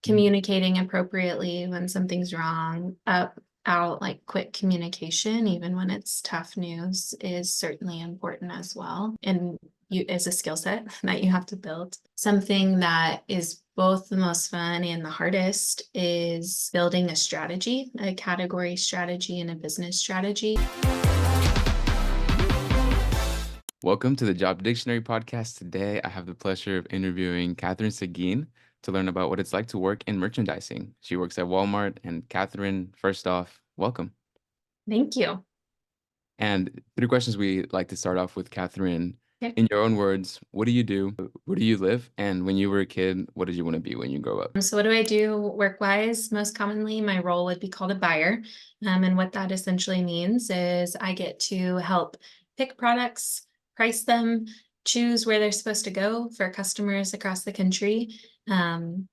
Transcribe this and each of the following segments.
communicating appropriately when something's wrong, out like quick communication, even when it's tough news, is certainly important as well. And you is a skill set that you have to build. Something that is both the most fun and the hardest is building a strategy, a category strategy and a business strategy. Welcome to the Job Dictionary podcast. Today, I have the pleasure of interviewing Kathryn Seguin to learn about what it's like to work in merchandising. She works at Walmart. And Kathryn, first off, welcome. Thank you. And 3 questions we like to start off with, Kathryn. Okay. In your own words, what do you do? Where do you live? And when you were a kid, what did you want to be when you grow up? So what do I do work-wise? Most commonly, my role would be called a buyer. And what that essentially means is I get to help pick products, price them, choose where they're supposed to go for customers across the country, and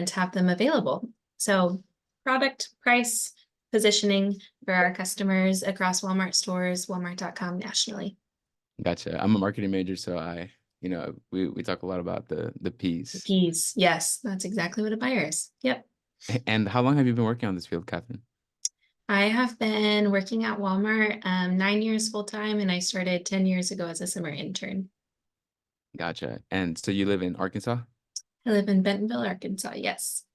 have them available. So product, price, positioning for our customers across Walmart stores, walmart.com nationally. Gotcha. I'm a marketing major, so we talk a lot about the P's. P's, yes, that's exactly what a buyer is. Yep. And how long have you been working on this field, Kathryn? I have been working at Walmart 9 years full time, and I started 10 years ago as a summer intern. Gotcha. And so you live in Arkansas? I live in Bentonville, Arkansas. Yes.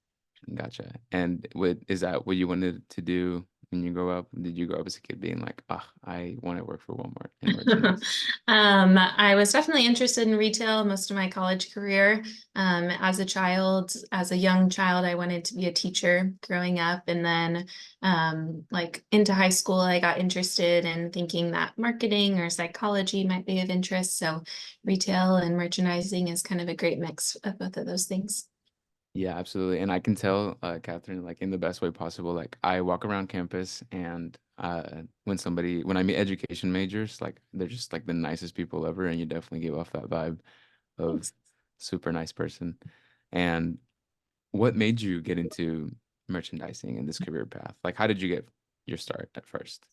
Gotcha. And is that what you wanted to do when you grow up? Did you grow up as a kid being like, I want to work for Walmart and merchandise? I was definitely interested in retail most of my college career. As a young child, I wanted to be a teacher growing up. And then like into high school, I got interested in thinking that marketing or psychology might be of interest. So retail and merchandising is kind of a great mix of both of those things. Yeah, absolutely. And I can tell, Kathryn, like in the best way possible. Like I walk around campus and when I meet education majors, like they're just like the nicest people ever, and you definitely give off that vibe of Thanks. super nice person. And what made you get into merchandising and this career path? Like how did you get your start at first?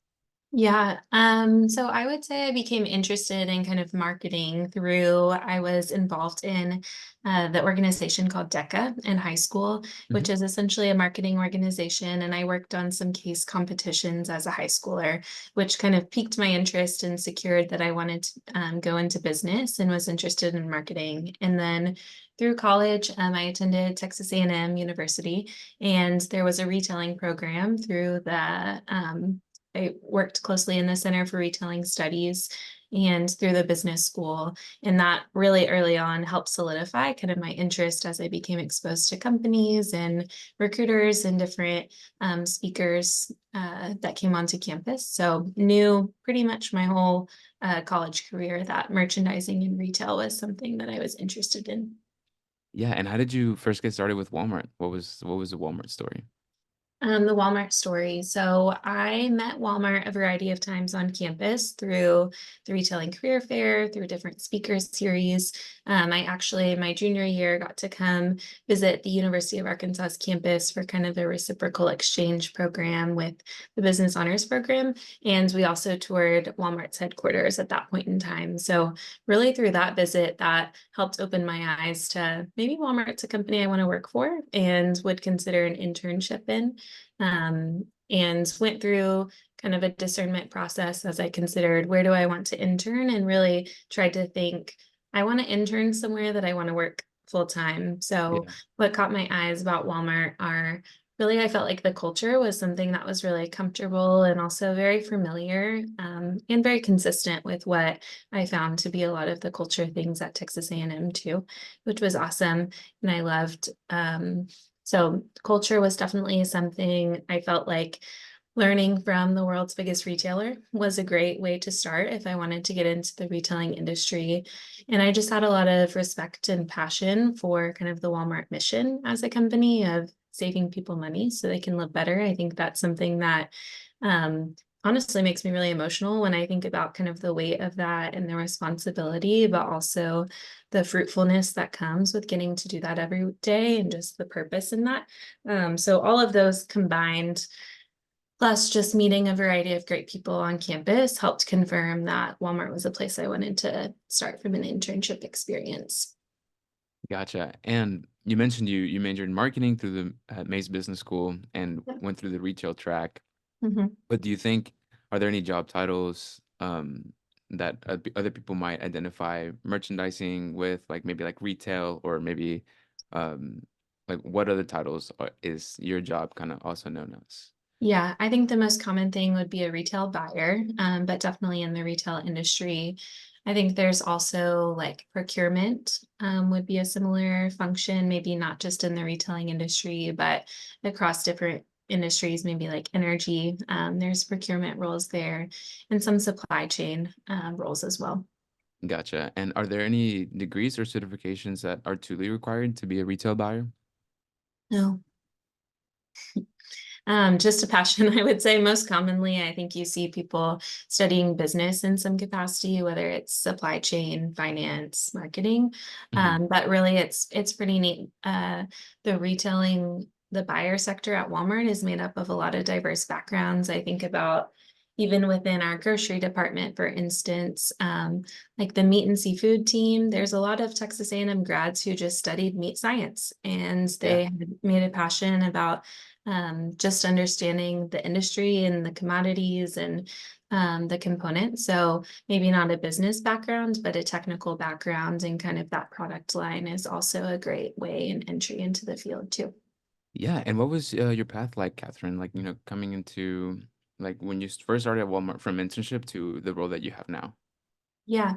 Yeah, so I would say I became interested in kind of marketing through, I was involved in the organization called DECA in high school, Mhm. which is essentially a marketing organization. And I worked on some case competitions as a high schooler, which kind of piqued my interest and secured that I wanted to go into business and was interested in marketing. And then through college, I attended Texas A&M University, and there was a retailing program through the I worked closely in the Center for Retailing Studies and through the business school. And that really early on helped solidify kind of my interest as I became exposed to companies and recruiters and different speakers that came onto campus. So knew pretty much my whole college career that merchandising and retail was something that I was interested in. Yeah, and how did you first get started with Walmart? What was the Walmart story? The Walmart story. So I met Walmart a variety of times on campus through the Retailing Career Fair, through different speaker series. I actually, my junior year, got to come visit the University of Arkansas's campus for kind of a reciprocal exchange program with the Business Honors Program. And we also toured Walmart's headquarters at that point in time. So really through that visit, that helped open my eyes to maybe Walmart's a company I want to work for and would consider an internship in. And went through kind of a discernment process as I considered where do I want to intern, and really tried to think, I want to intern somewhere that I want to work full time. So Yeah. what caught my eyes about Walmart are really, I felt like the culture was something that was really comfortable and also very familiar, and very consistent with what I found to be a lot of the culture things at Texas A&M too, which was awesome. And I loved, so culture was definitely something I felt like learning from the world's biggest retailer was a great way to start if I wanted to get into the retailing industry. And I just had a lot of respect and passion for kind of the Walmart mission as a company of saving people money so they can live better. I think that's something that honestly makes me really emotional when I think about kind of the weight of that and the responsibility, but also the fruitfulness that comes with getting to do that every day and just the purpose in that. So all of those combined, plus just meeting a variety of great people on campus, helped confirm that Walmart was a place I wanted to start from an internship experience. Gotcha. And you mentioned you majored in marketing through the Mays Business School and Yep. went through the retail track. Mhm. But do you think, are there any job titles that other people might identify merchandising with, like maybe like retail, or maybe um, like what other titles is your job kind of also known as? Yeah, I think the most common thing would be a retail buyer, but definitely in the retail industry. I think there's also like procurement, would be a similar function, maybe not just in the retailing industry, but across different industries, maybe like energy. There's procurement roles there and some supply chain roles as well. Gotcha. And are there any degrees or certifications that are truly required to be a retail buyer? No. Just a passion, I would say. Most commonly, I think you see people studying business in some capacity, whether it's supply chain, finance, marketing. Hmm. But really it's pretty neat. The retailing, the buyer sector at Walmart is made up of a lot of diverse backgrounds. I think about even within our grocery department, for instance, like the meat and seafood team, there's a lot of Texas A&M grads who just studied meat science, and Yeah. they had made a passion about just understanding the industry and the commodities and the components. So maybe not a business background, but a technical background and kind of that product line is also a great way and entry into the field too. Yeah. And what was your path like, Catherine? Like, coming into like when you first started at Walmart from internship to the role that you have now. Yeah.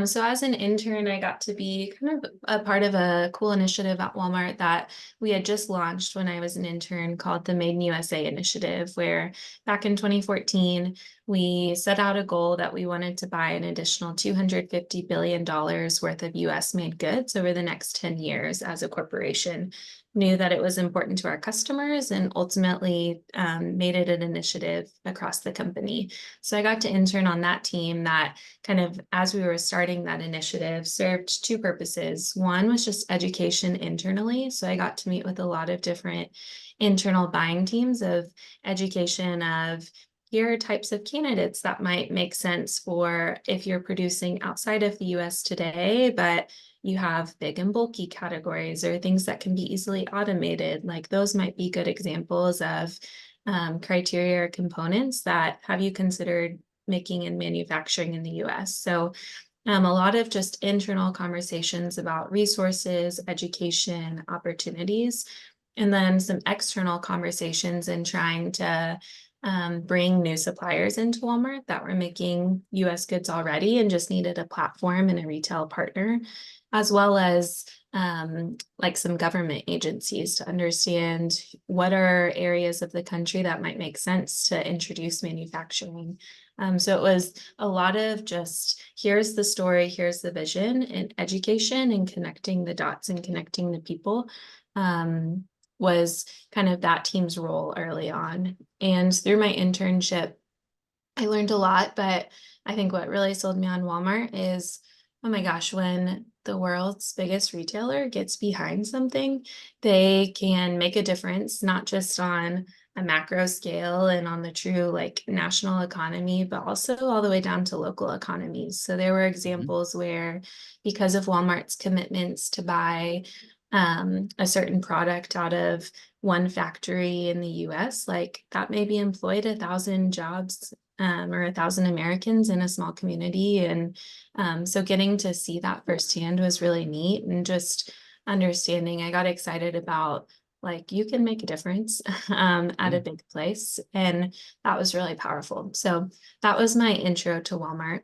So as an intern, I got to be kind of a part of a cool initiative at Walmart that we had just launched when I was an intern called the Made in USA initiative, where back in 2014, we set out a goal that we wanted to buy an additional $250 billion worth of US made goods over the next 10 years as a corporation. Knew that it was important to our customers and ultimately made it an initiative across the company. So I got to intern on that team that kind of as we were starting that initiative served two purposes. One was just education internally. So I got to meet with a lot of different internal buying teams of education of here are types of candidates that might make sense for if you're producing outside of the US today, but you have big and bulky categories or things that can be easily automated. Like those might be good examples of criteria or components that have you considered making and manufacturing in the US. So a lot of just internal conversations about resources, education, opportunities, and then some external conversations and trying to bring new suppliers into Walmart that were making US goods already and just needed a platform and a retail partner, as well as like some government agencies to understand what are areas of the country that might make sense to introduce manufacturing. So it was a lot of just here's the story, here's the vision, and education and connecting the dots and connecting the people was kind of that team's role early on. And through my internship, I learned a lot, but I think what really sold me on Walmart is, oh my gosh, when the world's biggest retailer gets behind something, they can make a difference, not just on a macro scale and on the true like national economy, but also all the way down to local economies. So there were Mhm. examples where because of Walmart's commitments to buy a certain product out of one factory in the US, like that maybe employed 1,000 jobs or 1,000 Americans in a small community. And so getting to see that firsthand was really neat and just understanding. I got excited about like you can make a difference at Yeah. a big place. And that was really powerful. So that was my intro to Walmart.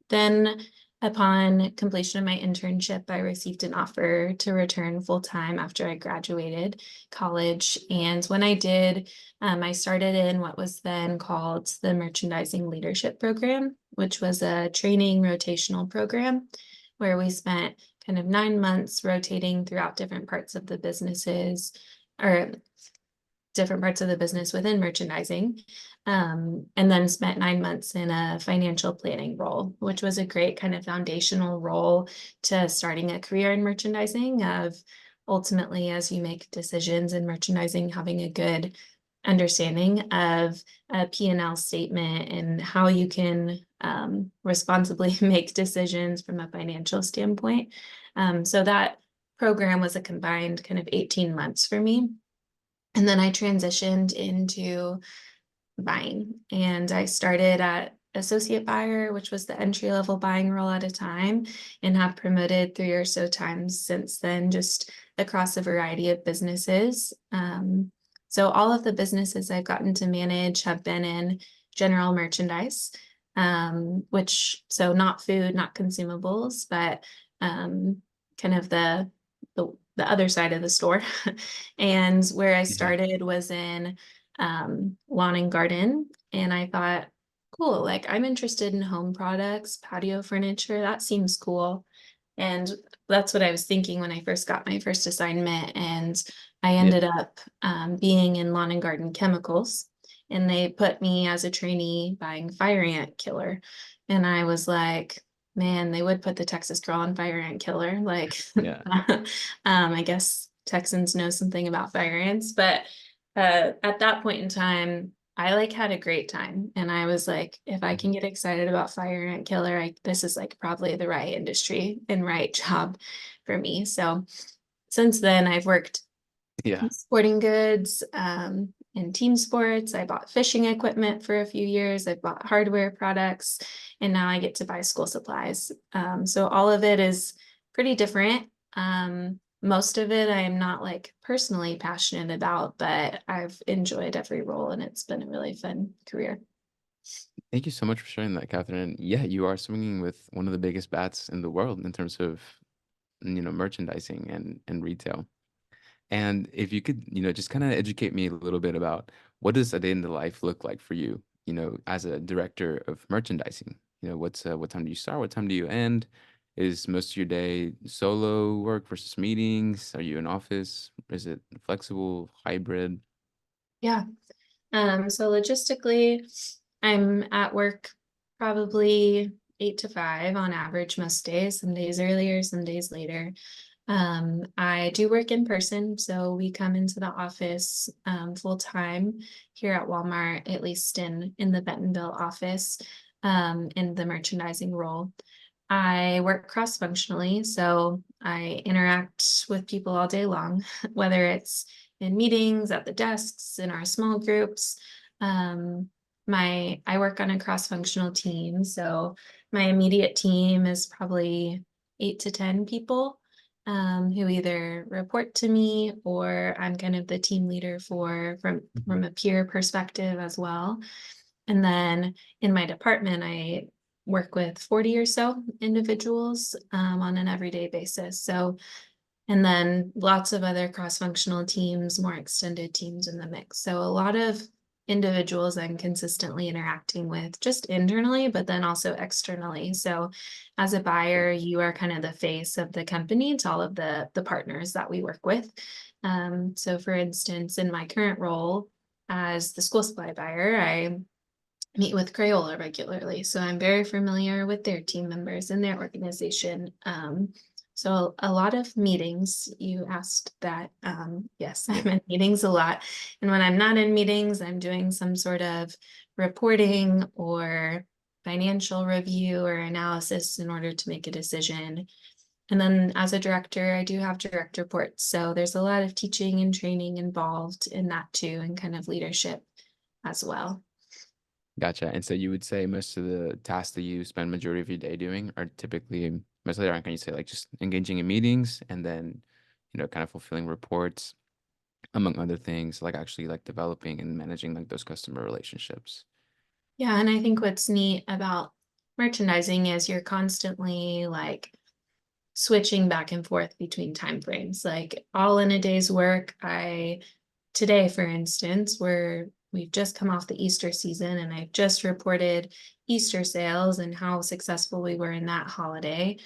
Then upon completion of my internship, I received an offer to return full time after I graduated college. And when I did, I started in what was then called the Merchandising Leadership Program, which was a training rotational program where we spent kind of 9 months rotating throughout different parts of the businesses or different parts of the business within merchandising, and then spent 9 months in a financial planning role, which was a great kind of foundational role to starting a career in merchandising of ultimately as you make decisions in merchandising, having a good understanding of a P&L statement and how you can responsibly make decisions from a financial standpoint. So that program was a combined kind of 18 months for me. And then I transitioned into buying. And I started at associate buyer, which was the entry level buying role at a time, and have promoted 3 or so times since then, just across a variety of businesses. So all of the businesses I've gotten to manage have been in general merchandise, which so not food, not consumables, but kind of the other side of the store. And where I Yeah. started was in lawn and garden. And I thought, cool, like I'm interested in home products, patio furniture. That seems cool. And that's what I was thinking when I first got my first assignment. And I Yeah. ended up being in lawn and garden chemicals. And they put me as a trainee buying fire ant killer. And I was like, man, they would put the Texas girl on fire ant killer. Like, Yeah. I guess Texans know something about fire ants, but at that point in time, I like had a great time. And I was like, if I can get excited about fire ant killer, this is like probably the right industry and right job for me. So since then, I've worked Yeah. sporting goods, in team sports. I bought fishing equipment for a few years. I bought hardware products, and now I get to buy school supplies. So all of it is pretty different. Most of it I am not like personally passionate about, but I've enjoyed every role and it's been a really fun career. Thank you so much for sharing that, Catherine. Yeah, you are swinging with one of the biggest bats in the world in terms of, merchandising and retail. And if you could, just kind of educate me a little bit about what does a day in the life look like for you, as a director of merchandising? What time do you start? What time do you end? Is most of your day solo work versus meetings? Are you in office? Is it flexible, hybrid? Yeah. So logistically, I'm at work probably 8 to 5 on average most days, some days earlier, some days later. I do work in person, so we come into the office full time here at Walmart, at least in the Bentonville office, in the merchandising role. I work cross-functionally, so I interact with people all day long, whether it's in meetings, at the desks, in our small groups. Um, I work on a cross-functional team, so my immediate team is probably 8 to 10 people who either report to me or I'm kind of the team leader for Mhm. from a peer perspective as well. And then in my department, I work with 40 or so individuals on an everyday basis. So, and then lots of other cross-functional teams, more extended teams in the mix. So a lot of individuals I'm consistently interacting with just internally, but then also externally. So as a Yeah. buyer, you are kind of the face of the company to all of the partners that we work with. So for instance, in my current role as the school supply buyer, I meet with Crayola regularly, so I'm very familiar with their team members and their organization. So a lot of meetings. You asked that. Yes, Yeah. I'm in meetings a lot, and when I'm not in meetings, I'm doing some sort of reporting or financial review or analysis in order to make a decision. And then as a director, I do have direct reports. So there's a lot of teaching and training involved in that too, and kind of leadership as well. Gotcha. And so you would say most of the tasks that you spend majority of your day doing are typically mostly around, can you say like just engaging in meetings and then, kind of fulfilling reports, among other things, like actually like developing and managing like those customer relationships. Yeah, and I think what's neat about merchandising is you're constantly like switching back and forth between time frames. Like all in a day's work, I today, for instance, we've just come off the Easter season and I've just reported Easter sales and how successful we were in that holiday.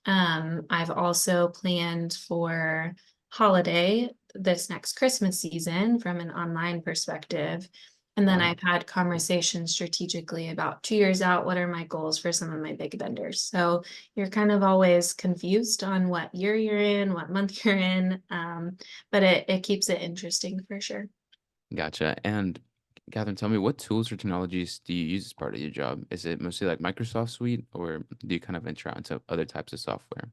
I've also planned for holiday this next Christmas season from an online perspective. And then Wow. I've had conversations strategically about 2 years out, what are my goals for some of my big vendors? So you're kind of always confused on what year you're in, what month you're in, but it keeps it interesting for sure. Gotcha. And Catherine, tell me, what tools or technologies do you use as part of your job? Is it mostly like Microsoft Suite or do you kind of venture out into other types of software?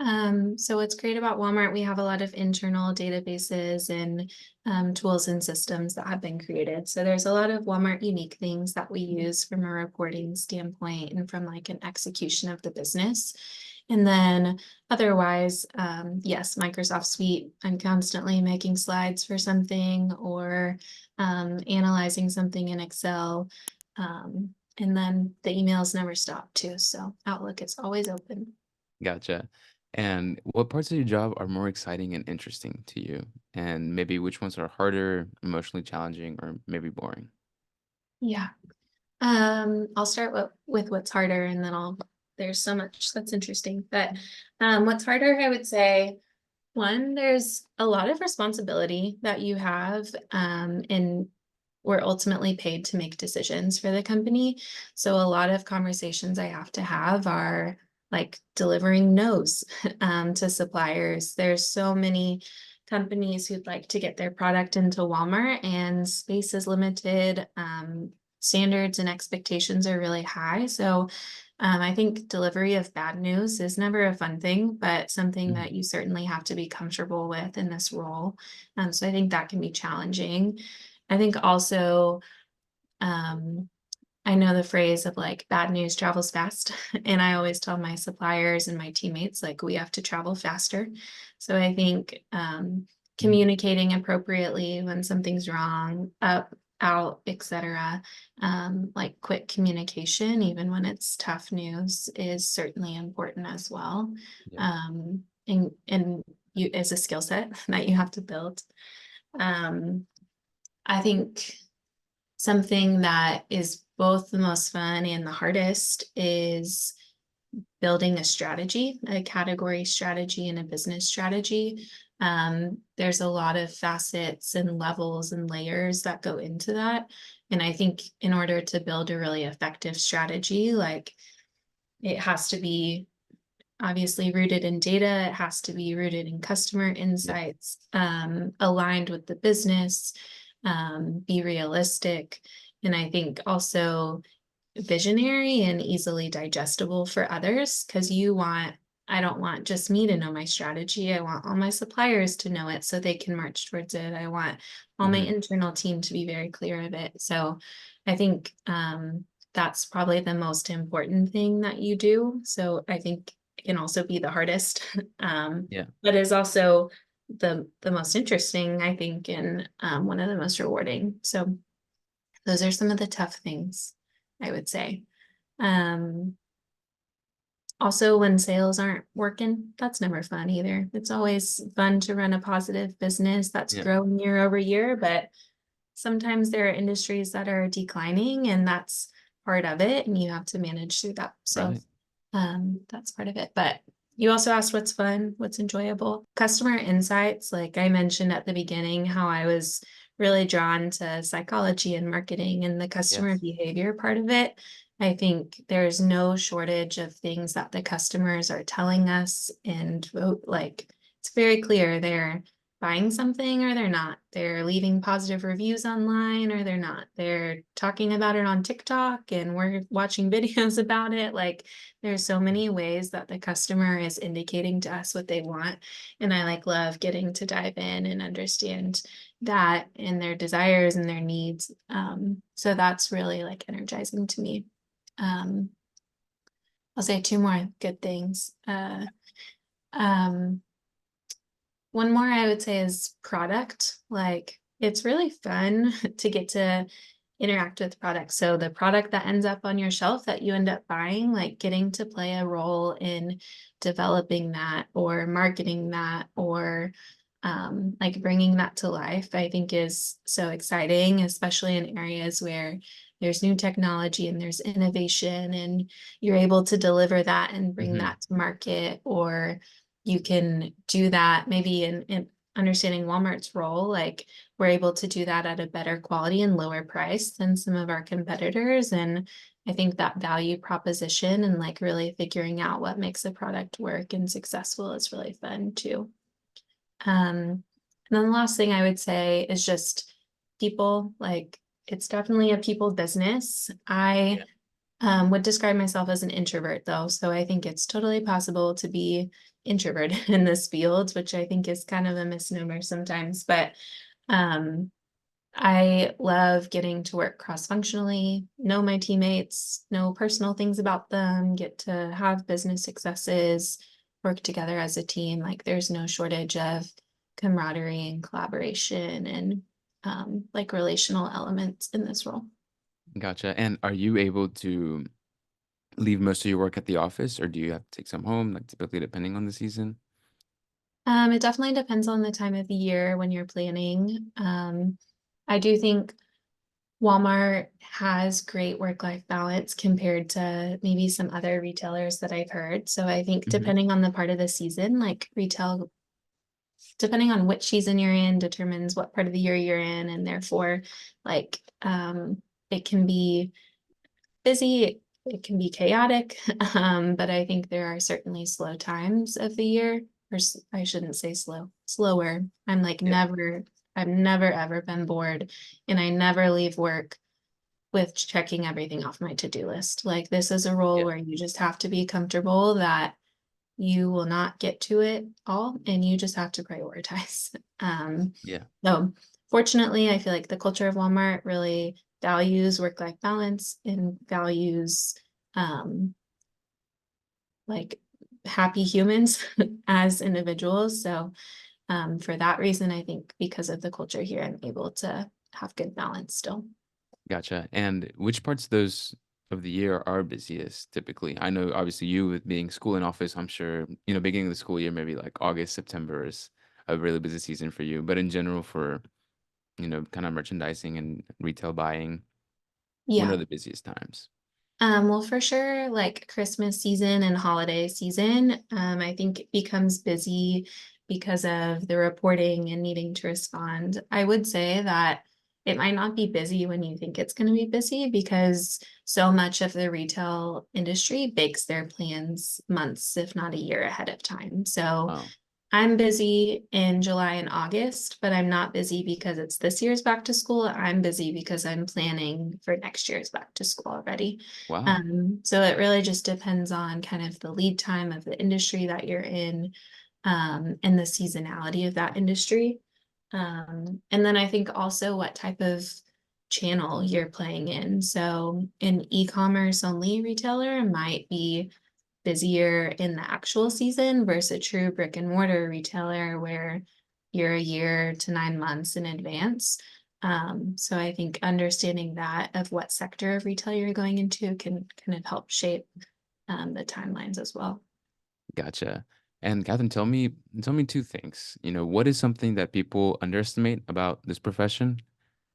So what's great about Walmart, we have a lot of internal databases and tools and systems that have been created. So there's a lot of Walmart unique things that we use from a reporting standpoint and from like an execution of the business. And then otherwise, yes, Microsoft Suite, I'm constantly making slides for something or analyzing something in Excel. And then the emails never stop too. So Outlook is always open. Gotcha. And what parts of your job are more exciting and interesting to you? And maybe which ones are harder, emotionally challenging, or maybe boring? Yeah. I'll start with what's harder and then there's so much that's interesting. But what's harder, I would say, one, there's a lot of responsibility that you have, and we're ultimately paid to make decisions for the company. So a lot of conversations I have to have are like delivering no's to suppliers. There's so many companies who'd like to get their product into Walmart and space is limited. Standards and expectations are really high. So I think delivery of bad news is never a fun thing, but something that Mhm. you certainly have to be comfortable with in this role. So I think that can be challenging. I think also, um, I know the phrase of like bad news travels fast. And I always tell my suppliers and my teammates, like, we have to travel faster. So I think communicating appropriately when something's wrong, up, out, etc. Like quick communication, even when it's tough news, is certainly important as well. Yeah. And you is a skill set that you have to build. Um, I think something that is both the most fun and the hardest is building a strategy, a category strategy and a business strategy. There's a lot of facets and levels and layers that go into that. And I think in order to build a really effective strategy, like it has to be obviously rooted in data, it has to be rooted in customer Yeah. insights, aligned with the business, be realistic. And I think also visionary and easily digestible for others because I don't want just me to know my strategy. I want all my suppliers to know it so they can march towards it. I want all my Hmm. internal team to be very clear of it. So I think that's probably the most important thing that you do. So I think it can also be the hardest, Yeah. but is also the most interesting, I think, and one of the most rewarding. So those are some of the tough things, I would say. Um, Also, when sales aren't working, that's never fun either. It's always fun to run a positive business that's Yeah. growing year over year, but sometimes there are industries that are declining, and that's part of it, and you have to manage through that. So, Right. that's part of it. But you also asked what's fun, what's enjoyable. Customer insights, like I mentioned at the beginning, how I was really drawn to psychology and marketing and the customer Yes. behavior part of it. I think there's no shortage of things that the customers are telling us, and like it's very clear they're buying something or they're not. They're leaving positive reviews online or they're not. They're talking about it on TikTok and we're watching videos about it. Like there's so many ways that the customer is indicating to us what they want. And I like love getting to dive in and understand that and their desires and their needs. So that's really like energizing to me. Um, I'll say two more good things. Um, One more I would say is product. Like it's really fun to get to interact with products. So the product that ends up on your shelf that you end up buying, like getting to play a role in developing that or marketing that or like bringing that to life, I think is so exciting, especially in areas where there's new technology and there's innovation and you're able to deliver that and bring Hmm. that to market, or you can do that maybe in understanding Walmart's role, like we're able to do that at a better quality and lower price than some of our competitors. And I think that value proposition and like really figuring out what makes a product work and successful is really fun too. And then the last thing I would say is just people, like it's definitely a people business. I Yeah. Would describe myself as an introvert though, so I think it's totally possible to be introverted in this field, which I think is kind of a misnomer sometimes, but um I love getting to work cross-functionally, know my teammates, know personal things about them, get to have business successes, work together as a team. Like there's no shortage of camaraderie and collaboration and like relational elements in this role. Gotcha. And are you able to leave most of your work at the office, or do you have to take some home, like typically depending on the season? It definitely depends on the time of the year when you're planning. I do think Walmart has great work-life balance compared to maybe some other retailers that I've heard. So I think Hmm. depending on the part of the season, like retail, depending on which season you're in, determines what part of the year you're in, and therefore, like it can be busy, it can be chaotic, but I think there are certainly slow times of the year, or I shouldn't say slow, slower. Yeah. I've never ever been bored, and I never leave work with checking everything off my to-do list. Like this is a role Yeah. where you just have to be comfortable that you will not get to it all and you just have to prioritize. Yeah. So fortunately, I feel like the culture of Walmart really values work-life balance and values um, like happy humans as individuals. So for that reason, I think because of the culture here, I'm able to have good balance still. Gotcha. And which parts of those of the year are busiest typically? I know obviously you with being school and office, I'm sure, beginning of the school year, maybe like August, September is a really busy season for you. But in general for, kind of merchandising and retail buying, when are Yeah. the busiest times? Well, for sure, like Christmas season and holiday season, I think it becomes busy because of the reporting and needing to respond. I would say that it might not be busy when you think it's going to be busy because so much of the retail industry bakes their plans months, if not a year ahead of time. So Oh, I'm busy in July and August, but I'm not busy because it's this year's back to school. I'm busy because I'm planning for next year's back to school already. wow. So it really just depends on kind of the lead time of the industry that you're in, and the seasonality of that industry. And then I think also what type of channel you're playing in. So an e-commerce only retailer might be busier in the actual season versus a true brick and mortar retailer where you're a year to 9 months in advance. So I think understanding that of what sector of retail you're going into can kind of help shape the timelines as well. Gotcha. And Catherine, tell me two things. What is something that people underestimate about this profession,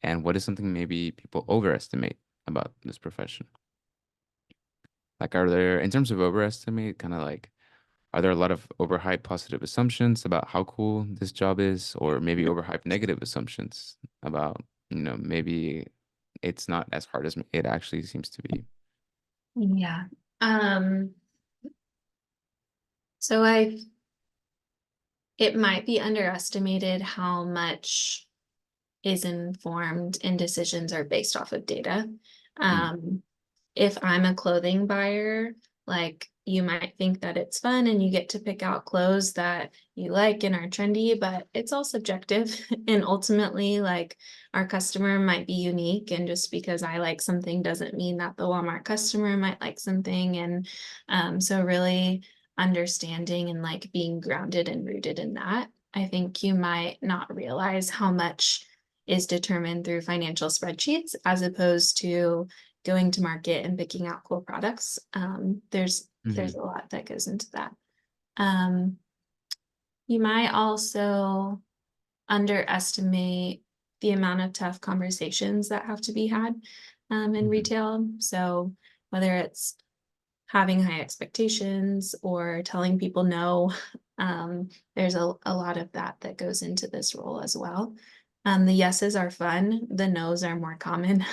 and what is something maybe people overestimate about this profession? Like, are there, in terms of overestimate, kind of like, are there a lot of overhyped positive assumptions about how cool this job is, or maybe overhyped negative assumptions about, maybe it's not as hard as it actually seems to be? Yeah. Um, so I it might be underestimated how much is informed and decisions are based off of data. Mm, Um, if I'm a clothing buyer, like you might think that it's fun and you get to pick out clothes that you like and are trendy, but it's all subjective. And ultimately, like our customer might be unique. And just because I like something doesn't mean that the Walmart customer might like something. And so, really understanding and like being grounded and rooted in that. I think you might not realize how much is determined through financial spreadsheets as opposed to going to market and picking out cool products. There's hmm. a lot that goes into that. Um, you might also underestimate the amount of tough conversations that have to be had in Hmm. retail. So whether it's having high expectations or telling people no, there's a lot of that that goes into this role as well. The yeses are fun, the nos are more common.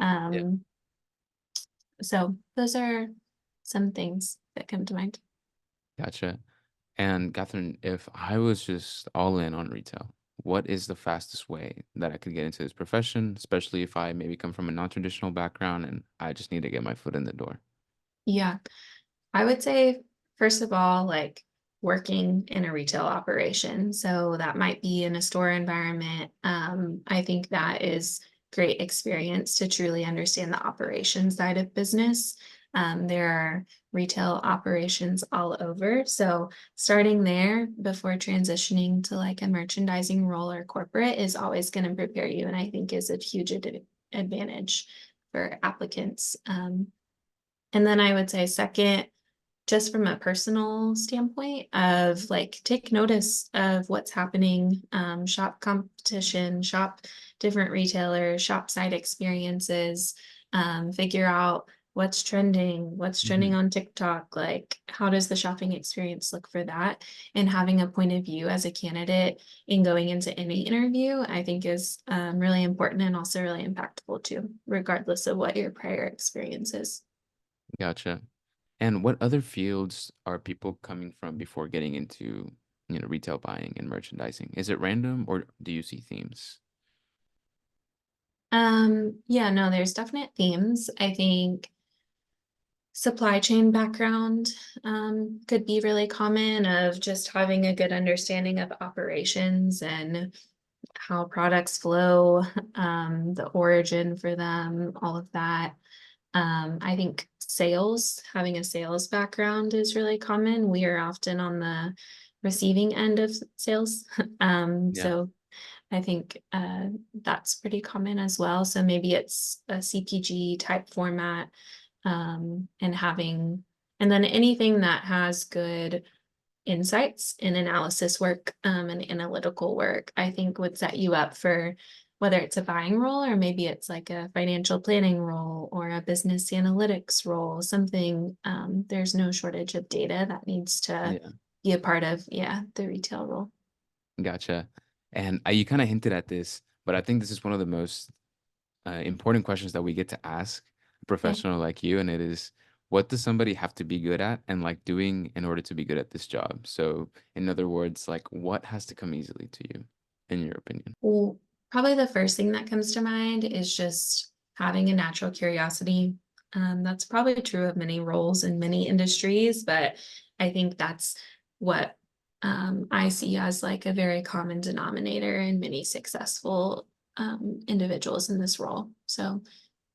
Yeah, um, So those are some things that come to mind. gotcha. And Catherine, if I was just all in on retail, what is the fastest way that I could get into this profession, especially if I maybe come from a non-traditional background and I just need to get my foot in the door? Yeah. I would say, first of all, like working in a retail operation. So that might be in a store environment. I think that is great experience to truly understand the operations side of business. There are retail operations all over. So starting there before transitioning to like a merchandising role or corporate is always going to prepare you, and I think is a huge advantage for applicants. And then I would say second, just from a personal standpoint of like take notice of what's happening, shop competition, shop different retailers, shop site experiences, figure out what's trending Hmm. on TikTok, like how does the shopping experience look for that? And having a point of view as a candidate in going into any interview, I think is really important and also really impactful too, regardless of what your prior experience is. Gotcha. And what other fields are people coming from before getting into, retail buying and merchandising? Is it random or do you see themes? Yeah, no, there's definite themes. I think supply chain background could be really common of just having a good understanding of operations and how products flow, the origin for them, all of that. I think sales, having a sales background is really common. We are often on the receiving end of sales. Yeah. So I think that's pretty common as well. So maybe it's a CPG type format, and having, and then anything that has good insights and analysis work, and analytical work, I think would set you up for whether it's a buying role or maybe it's like a financial planning role or a business analytics role, something, there's no shortage of data that needs to Yeah. be a part of, yeah, the retail role. Gotcha. And you kind of hinted at this, but I think this is one of the most important questions that we get to ask a Okay. professional like you, and it is, what does somebody have to be good at and like doing in order to be good at this job? So, in other words, like what has to come easily to you, in your opinion? Well, probably the first thing that comes to mind is just having a natural curiosity. That's probably true of many roles in many industries, but I think that's what I see as like a very common denominator in many successful individuals in this role. So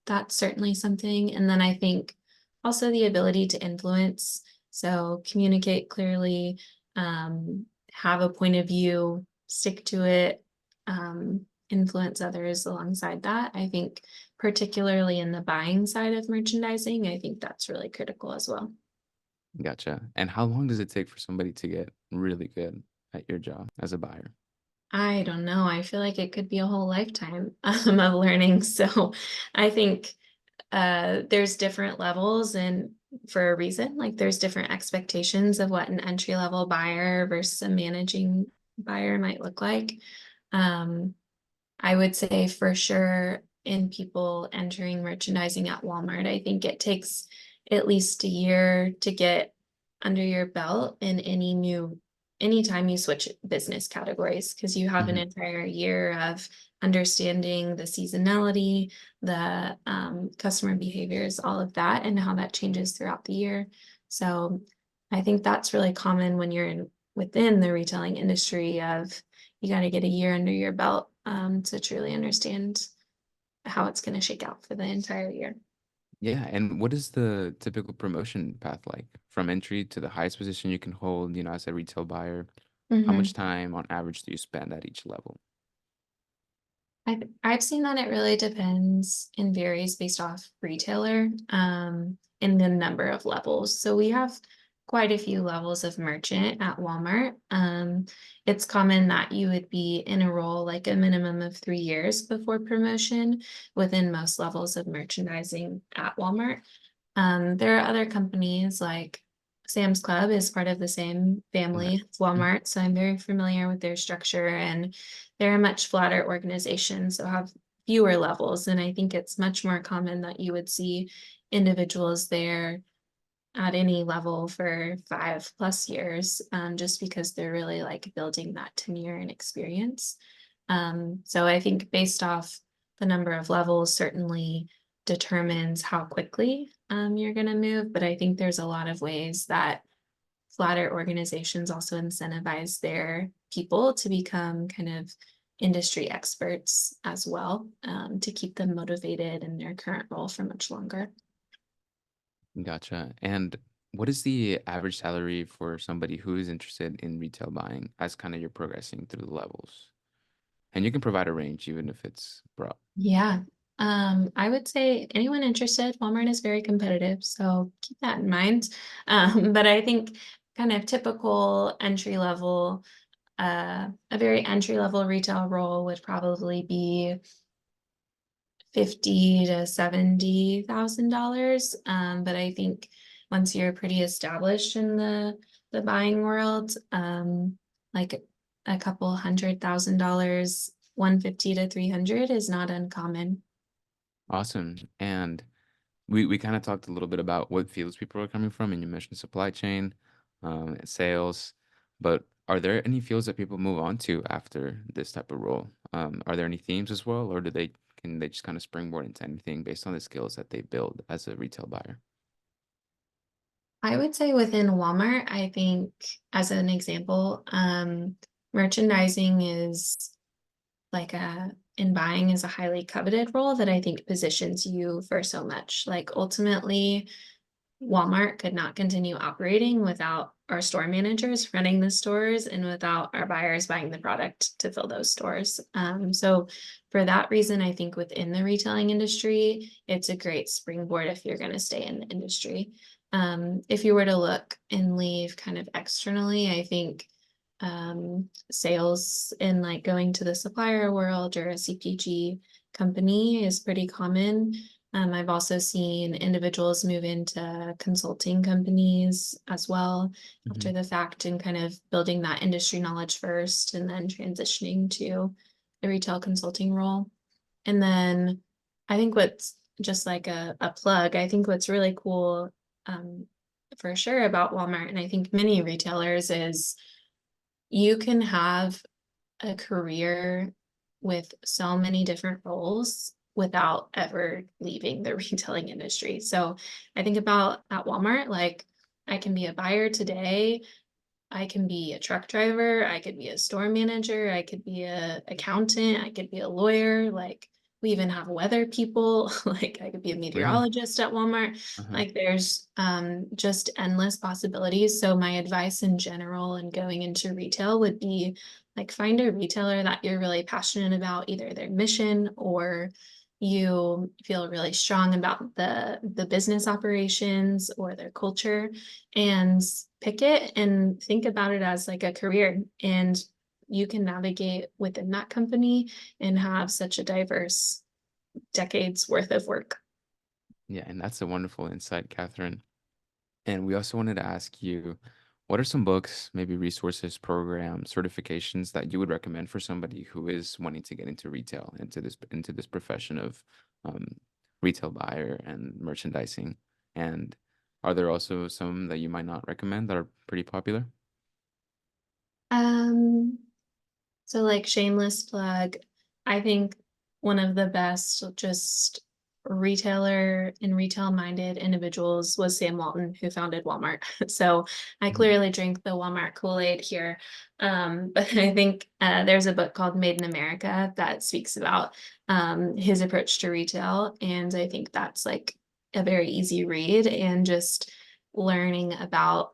that's certainly something. And then I think also the ability to influence, so communicate clearly, have a point of view, stick to it, influence others alongside that. I think, particularly in the buying side of merchandising, I think that's really critical as well. Gotcha. And how long does it take for somebody to get really good at your job as a buyer? I don't know. I feel like it could be a whole lifetime of learning. So I think there's different levels and for a reason, like there's different expectations of what an entry level buyer versus a managing buyer might look like. Um, I would say for sure in people entering merchandising at Walmart, I think it takes at least a year to get under your belt in anytime you switch business categories, because you have an Hmm. entire year of understanding the seasonality, the customer behaviors, all of that, and how that changes throughout the year. So I think that's really common when you're in within the retailing industry of you got to get a year under your belt, to truly understand how it's going to shake out for the entire year. Yeah. And what is the typical promotion path like from entry to the highest position you can hold, as a retail buyer? How much Mhm. time on average do you spend at each level? I've seen that it really depends and varies based off retailer, and the number of levels. So we have quite a few levels of merchant at Walmart. It's common that you would be in a role like a minimum of 3 years before promotion within most levels of merchandising at Walmart. There are other companies like Sam's Club is part of the same Okay. family as Walmart, so I'm very familiar with their structure, and they're a much flatter organization, so have fewer levels. And I think it's much more common that you would see individuals there at any level for 5+ years, just because they're really like building that tenure and experience. So I think based off the number of levels certainly determines how quickly you're going to move. But I think there's a lot of ways that flatter organizations also incentivize their people to become kind of industry experts as well, to keep them motivated in their current role for much longer. Gotcha. And what is the average salary for somebody who is interested in retail buying as kind of you're progressing through the levels? And you can provide a range even if it's broad. Yeah. I would say anyone interested, Walmart is very competitive, so keep that in mind. But I think kind of typical entry level, a very entry level retail role would probably be 50 to $70,000. But I think once you're pretty established in the buying world, like a couple $100,000, 150 to 300 is not uncommon. Awesome. And we kind of talked a little bit about what fields people are coming from, and you mentioned supply chain, sales, but are there any fields that people move on to after this type of role? Are there any themes as well, or can they just kind of springboard into anything based on the skills that they build as a retail buyer? I would say within Walmart, I think as an example, merchandising is like in buying is a highly coveted role that I think positions you for so much. Like ultimately, Walmart could not continue operating without our store managers running the stores and without our buyers buying the product to fill those stores. So for that reason, I think within the retailing industry, it's a great springboard if you're going to stay in the industry. If you were to look and leave kind of externally, I think sales in like going to the supplier world or a CPG company is pretty common. I've also seen individuals move into consulting companies as well Hmm. after the fact and kind of building that industry knowledge first and then transitioning to the retail consulting role. And then I think what's just like a plug, I think what's really cool um, for sure about Walmart, and I think many retailers is you can have a career with so many different roles without ever leaving the retailing industry. So I think about at Walmart, like I can be a buyer today, I can be a truck driver, I could be a store manager, I could be a accountant, I could be a lawyer, like we even have weather people, like I could be a Really? meteorologist at Walmart. Uh-huh. Like there's just endless possibilities. So my advice in general and going into retail would be like find a retailer that you're really passionate about, either their mission or you feel really strong about the business operations or their culture and pick it and think about it as like a career and you can navigate within that company and have such a diverse decades worth of work. Yeah, and that's a wonderful insight, Catherine. And we also wanted to ask you, what are some books, maybe resources, programs, certifications that you would recommend for somebody who is wanting to get into retail, into this profession of um, retail buyer and merchandising? And are there also some that you might not recommend that are pretty popular? Um, So like shameless plug, I think one of the best just retailer and retail minded individuals was Sam Walton, who founded Walmart. So I Mhm. clearly drink the Walmart Kool-Aid here. But I think there's a book called Made in America that speaks about his approach to retail. And I think that's like a very easy read and just learning about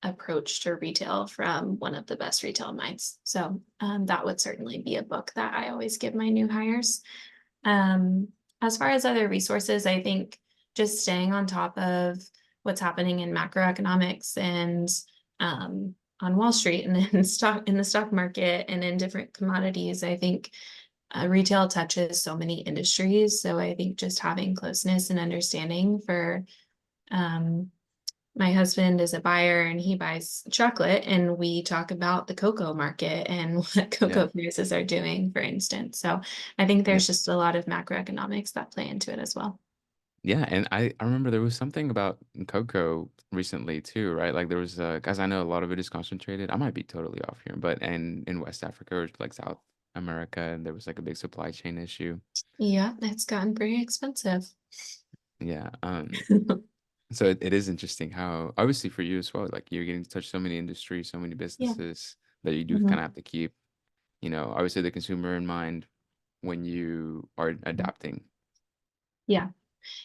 approach to retail from one of the best retail minds. So that would certainly be a book that I always give my new hires. Um, as far as other resources, I think just staying on top of what's happening in macroeconomics and on Wall Street and in the stock market and in different commodities, I think retail touches so many industries. So I think just having closeness and understanding for um, my husband is a buyer and he buys chocolate and we talk about the cocoa market and what Yeah. cocoa prices are doing, for instance. So I think Yeah. there's just a lot of macroeconomics that play into it as well. Yeah, and I remember there was something about cocoa recently too, right? Like there was guys I know a lot of it is concentrated. I might be totally off here, but in West Africa or like South America, and there was like a big supply chain issue. Yeah, it's gotten pretty expensive. Yeah. So it is interesting how obviously for you as well, like you're getting to touch so many industries, so many Yeah. businesses that you do kind Mhm. of have to keep, obviously the consumer in mind when you are adapting. Yeah.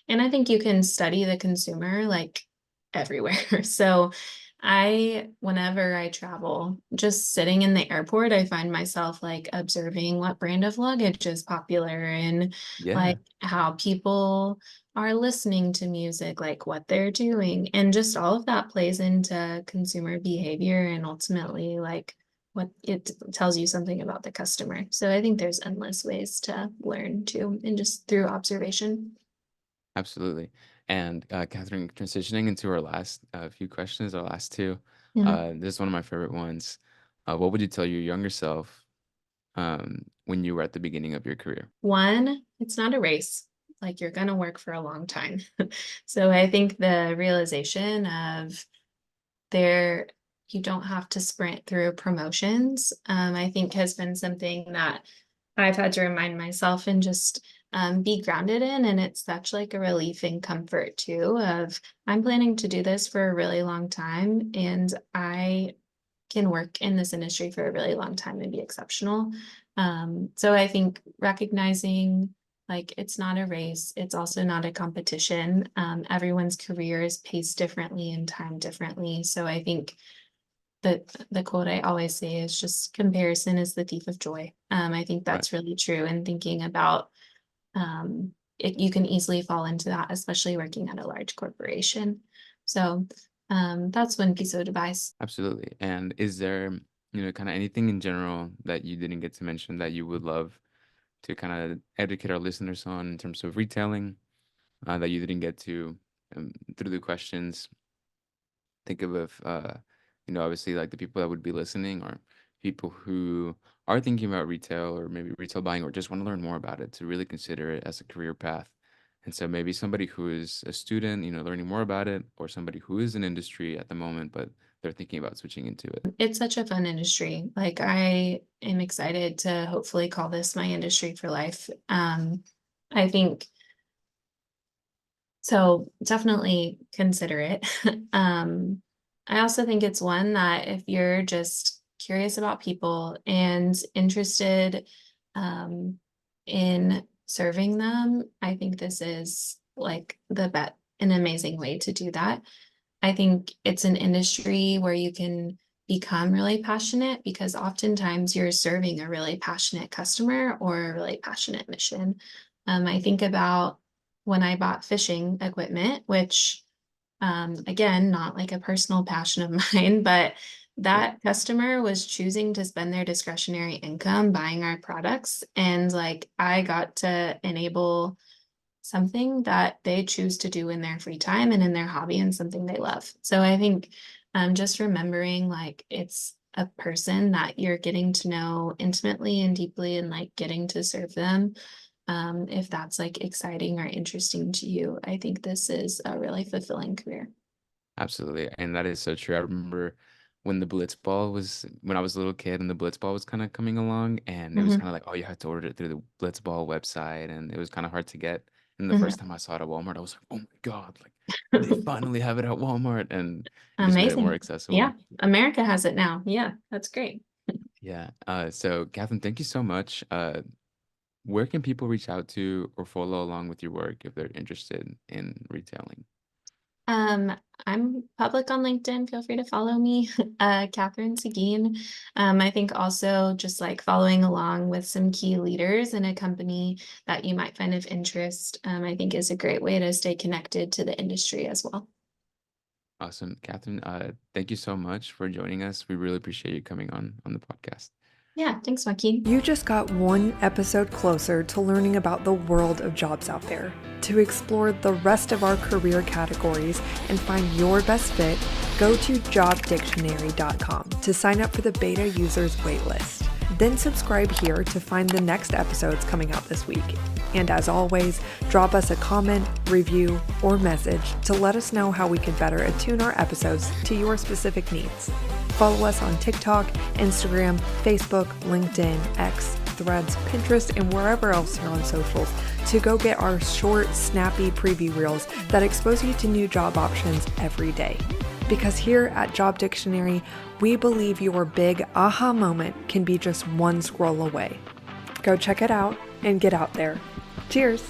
And I think you can study the consumer like everywhere. So whenever I travel, just sitting in the airport, I find myself like observing what brand of luggage is popular and Yeah, like how people are listening to music, like what they're doing. And just all of that plays into consumer behavior and ultimately like what it tells you something about the customer. So I think there's endless ways to learn too, and just through observation. absolutely. And Catherine, transitioning into our last few questions, our last two, Mhm. this is one of my favorite ones. What would you tell your younger self when you were at the beginning of your career? One, it's not a race. Like you're going to work for a long time. So I think the realization of there, you don't have to sprint through promotions, I think has been something that I've had to remind myself and just be grounded in. And it's such like a relief and comfort too of I'm planning to do this for a really long time and I can work in this industry for a really long time and be exceptional. So I think recognizing like it's not a race, it's also not a competition. Everyone's career is paced differently and timed differently. So I think that the quote I always say is just comparison is the thief of joy. I think Right. that's really true in thinking about you can easily fall into that, especially working at a large corporation. So that's one piece of advice. Absolutely. And is there, kind of anything in general that you didn't get to mention that you would love to kind of educate our listeners on in terms of retailing that you didn't get to through the questions? Think obviously like the people that would be listening or people who are thinking about retail or maybe retail buying or just want to learn more about it to really consider it as a career path. And so maybe somebody who is a student, learning more about it, or somebody who is in industry at the moment, but they're thinking about switching into it. It's such a fun industry. Like I am excited to hopefully call this my industry for life. I think so definitely consider it. I also think it's one that if you're just curious about people and interested um, in serving them, I think this is like an amazing way to do that. I think it's an industry where you can become really passionate because oftentimes you're serving a really passionate customer or a really passionate mission. I think about when I bought fishing equipment, which again, not like a personal passion of mine, but Yeah, that customer was choosing to spend their discretionary income buying our products. And like I got to enable something that they choose to do in their free time and in their hobby and something they love. So I think just remembering like it's a person that you're getting to know intimately and deeply and like getting to serve them. If that's like exciting or interesting to you, I think this is a really fulfilling career. absolutely. And that is so true. I remember when I was a little kid and the Blitzball was kind of coming along and it was Mhm, kind of like, oh, you had to order it through the Blitzball website and it was kind of hard to get. And the first mhm. time I saw it at Walmart, I was like, oh my God, like they finally have it at Walmart and it just made it more Amazing. accessible. Yeah, America has it now. Yeah, that's great. Yeah. So Catherine, thank you so much. Where can people reach out to or follow along with your work if they're interested in retailing? Um, I'm public on LinkedIn. Feel free to follow me, Kathryn Seguin. I think also just like following along with some key leaders in a company that you might find of interest, I think is a great way to stay connected to the industry as well. Awesome. Catherine, thank you so much for joining us. We really appreciate you coming on the podcast. Yeah, thanks, Joaquin. You just got one episode closer to learning about the world of jobs out there. To explore the rest of our career categories and find your best fit, go to jobdictionary.com to sign up for the beta users waitlist. Then subscribe here to find the next episodes coming out this week. And as always, drop us a comment, review, or message to let us know how we could better attune our episodes to your specific needs. Follow us on TikTok, Instagram, Facebook, LinkedIn, X, Threads, Pinterest, and wherever else you're on socials to go get our short, snappy preview reels that expose you to new job options every day. Because here at Job Dictionary, we believe your big aha moment can be just one scroll away. Go check it out and get out there. Cheers!